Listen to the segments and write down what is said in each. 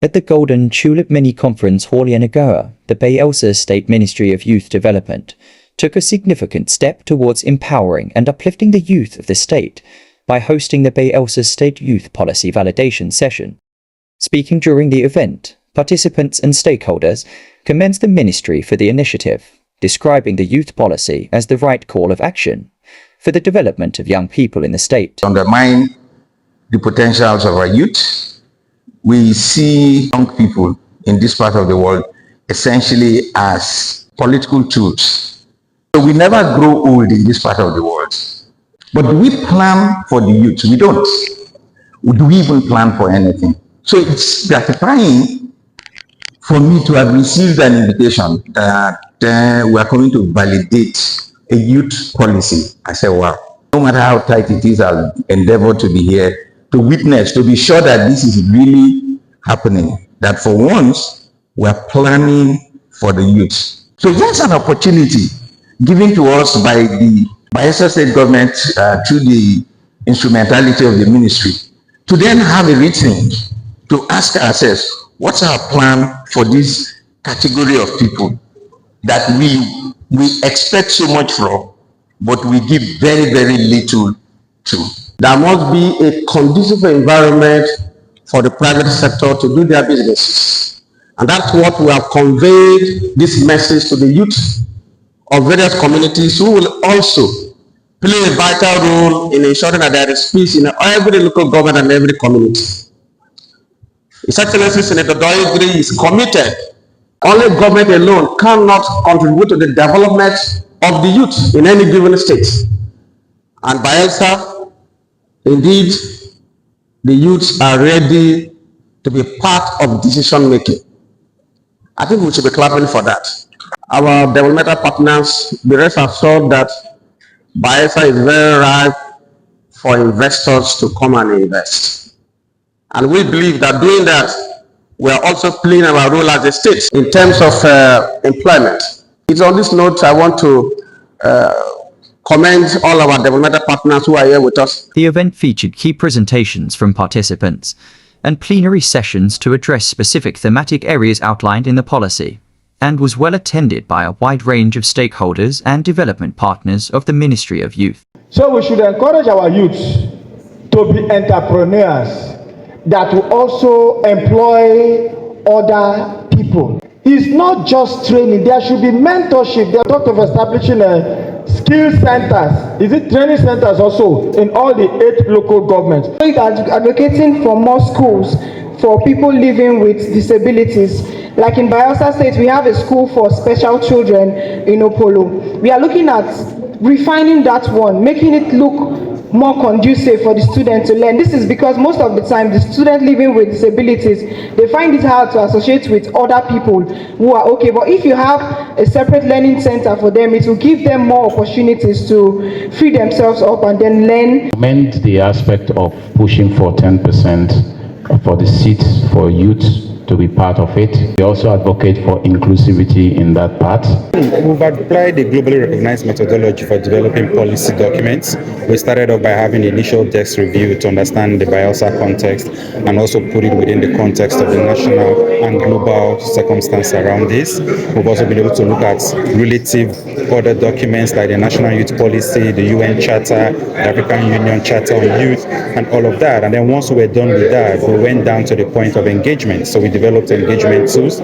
At the Golden Tulip Mini-Conference Hall Yenagoa, the Bayelsa State Ministry of Youth Development took a significant step towards empowering and uplifting the youth of the state by hosting the Bayelsa State Youth Policy Validation Session. Speaking during the event, participants and stakeholders commended the ministry for the initiative, describing the youth policy as the right call of action for the development of young people in the state. Undermine the potentials of our youth. We see young people in this part of the world essentially as political tools. So we never grow old in this part of the world. But do we plan for the youth? We don't. Do we even plan for anything? So it's gratifying for me to have received an invitation that we are going to validate a youth policy. I said, wow, no matter how tight it is, I'll endeavor to be here to witness, to be sure that this is really happening, that for once we're planning for the youth. So here's an opportunity given to us by the Bayelsa state government through the instrumentality of the ministry to then have a rethink, to ask ourselves, what's our plan for this category of people that we expect so much from, but we give very, very little to. There must be a conducive environment for the private sector to do their businesses. And that's what we have conveyed this message to the youth of various communities who will also play a vital role in ensuring that there is peace in every local government and every community. His Excellency Senator Doyle is committed. Only government alone cannot contribute to the development of the youth in any given state. And Bayelsa, indeed, the youths are ready to be part of decision making. I think we should be clapping for that. Our developmental partners, be rest assured that Bayelsa is very ripe for investors to come and invest. And we believe that doing that, we are also playing our role as a state in terms of employment. It's on this note I want to commend all our developmental partners who are here with us. The event featured key presentations from participants and plenary sessions to address specific thematic areas outlined in the policy, and was well attended by a wide range of stakeholders and development partners of the Ministry of Youth. So we should encourage our youths to be entrepreneurs that will also employ other people. It's not just training, there should be mentorship. They talked of establishing skill centers. Is it training centers also in all the 8 local governments? Advocating for more schools for people living with disabilities. Like in Bayelsa State, we have a school for special children in Opolo. We are looking at refining that one, making it look more conducive for the student to learn. This is because most of the time the students living with disabilities, they find it hard to associate with other people who are okay. But if you have a separate learning center for them, it will give them more opportunities to free themselves up and then learn. Meant the aspect of pushing for 10% for the seats for youth to be part of it. We also advocate for inclusivity in that part. We've applied the globally recognized methodology for developing policy documents. We started off by having the initial text review to understand the Bayelsa context and also put it within the context of the national and global circumstance around this. We've also been able to look at relative other documents like the National Youth Policy, the UN Charter, the African Union Charter on Youth, and all of that. And then once we were done with that, we went down to the point of engagement. So we developed engagement tools,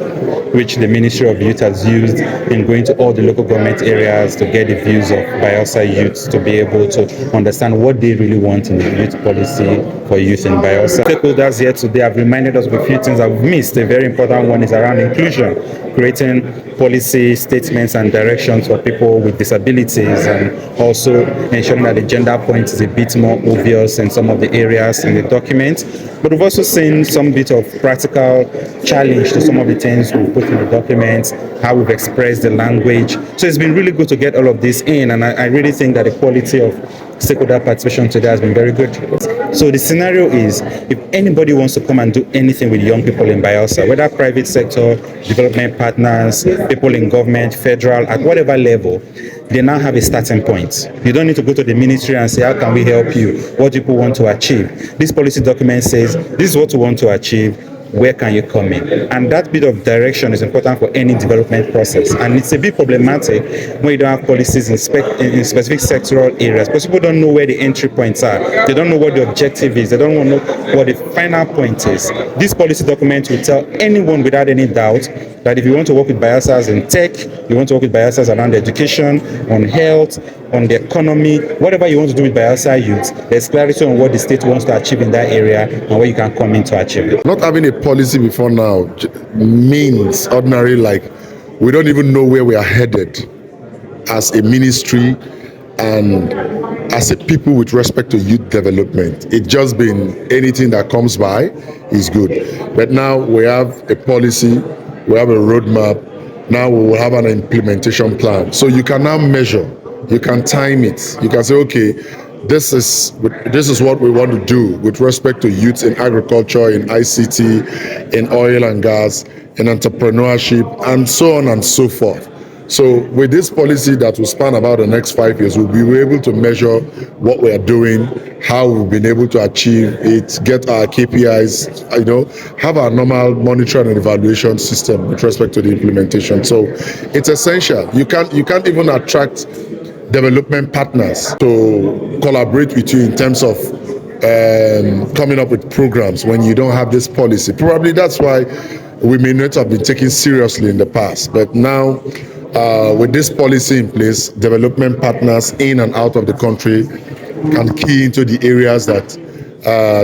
which the Ministry of Youth has used in going to all the local government areas to get the views of Bayelsa youth to be able to understand what they really want in the youth policy for youth in Bayelsa. Stakeholders here today have reminded us of a few things that we've missed. A very important one is around inclusion, creating policy statements and directions for people with disabilities, and also ensuring that the gender point is a bit more obvious in some of the areas in the document. But we've also seen some bit of practical challenge to some of the things we've put in the documents, how we've expressed the language. So it's been really good to get all of this in, and I really think that the quality of stakeholder participation today has been very good. So the scenario is, if anybody wants to come and do anything with young people in Bayelsa, whether private sector, development partners, people in government, federal, at whatever level, they now have a starting point. You don't need to go to the ministry and say, how can we help you? What do people want to achieve? This policy document says, this is what we want to achieve. where can you come in? And that bit of direction is important for any development process. And it's a bit problematic when you don't have policies in specific sectoral areas, because people don't know where the entry points are. They don't know what the objective is. They don't want to know what the final point is. This policy document will tell anyone without any doubt that if you want to work with Bayelsas in tech, you want to work with Bayelsas around education, on health, on the economy, whatever you want to do with Bayelsa youth, there's clarity on what the state wants to achieve in that area and where you can come in to achieve it. Not having a policy before now means ordinary, like we don't even know where we are headed as a ministry and as a people with respect to youth development. It's just been anything that comes by is good. But now we have a policy, we have a roadmap, now we will have an implementation plan. So you can now measure, you can time it, you can say, okay, this is what we want to do with respect to youth in agriculture, in ICT, in oil and gas, in entrepreneurship, and so on and so forth. So with this policy that will span about the next 5 years, we'll be able to measure what we are doing, how we've been able to achieve it, get our KPIs, have our normal monitoring and evaluation system with respect to the implementation. So it's essential. You can't even attract development partners to collaborate with you in terms of coming up with programs when you don't have this policy. Probably that's why we may not have been taken seriously in the past, but now with this policy in place, development partners in and out of the country can key into the areas that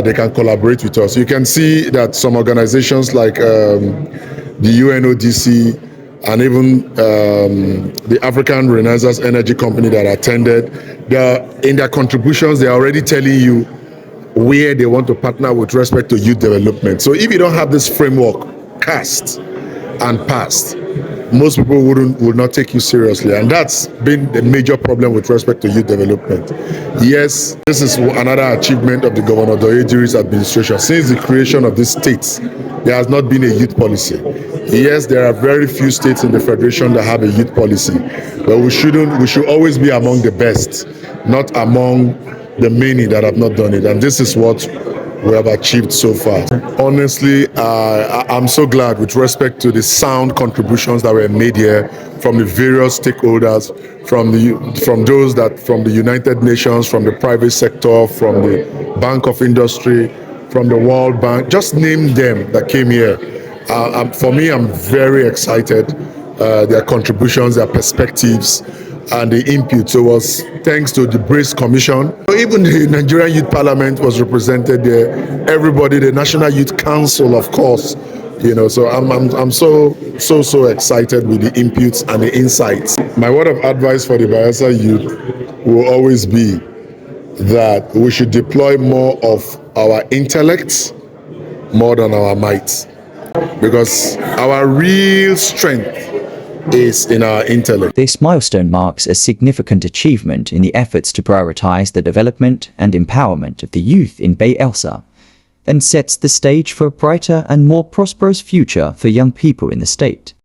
they can collaborate with us. You can see that some organizations like the UNODC and even the African Renaissance Energy Company that attended, in their contributions, they're already telling you where they want to partner with respect to youth development. So if you don't have this framework cast and passed, most people would not take you seriously, and that's been the major problem with respect to youth development. Yes, this is another achievement of the Governor Doyejiri's administration. Since the creation of this state, there has not been a youth policy. Yes, there are very few states in the federation that have a youth policy, but we should always be among the best, not among the many that have not done it, and this is what we have achieved so far. Honestly, I'm so glad with respect to the sound contributions that were made here from the various stakeholders, from the United Nations, from the private sector, from the Bank of Industry, from the World Bank. Just name them that came here. For me, I'm very excited. Their contributions, their perspectives, and the input. So it was thanks to the Brace Commission. Even the Nigerian Youth Parliament was represented there. Everybody, the National Youth Council, of course. So I'm so excited with the inputs and the insights. My word of advice for the Bayelsa youth will always be that we should deploy more of our intellect more than our might, because our real strength is in our intellect. This milestone marks a significant achievement in the efforts to prioritize the development and empowerment of the youth in Bayelsa, and sets the stage for a brighter and more prosperous future for young people in the state.